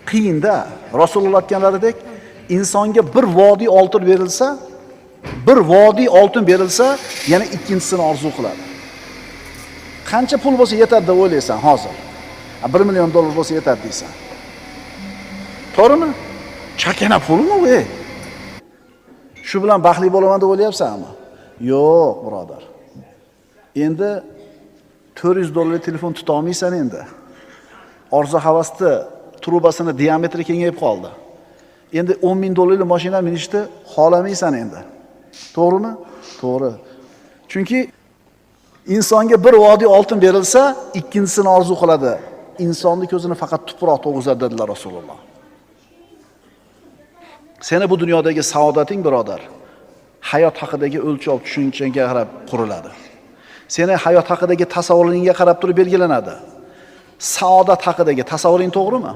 qiyinda. Rasululloh aytganlaridek, insonga bir vodiy oltin berilsa, yana ikkinchisini orzu qiladi. Qancha pul bo'lsa yetadi deb o'ylaysan hozir? $1 million bo'lsa yetadi deysan. To'g'rimi? Chakana pulmi bu? Shu bilan baxtli bo'laman deb o'ylayapsanmi? Yo'q, birodar. Endi $400 telefon tuta olmaysan endi. Orzu havasni trubasini diametri kengayib qoldi. Endi $10,000 mashina minishni xohlamaysan endi. To'g'rimi? To'g'ri. Chunki insonga bir vodiy oltin berilsa, ikkinchisini orzu qiladi. Insonning ko'zini faqat tuproq to'g'izadi dedilar Rasululloh. Seni bu dunyodagi saodating, birodar, hayot haqidagi o'lchov tushunchaga qarab quriladi. Seni hayot haqidagi tasavvuringga qarab turib belgilanadi. Saodat haqidagi tasavvuring to'g'rimi?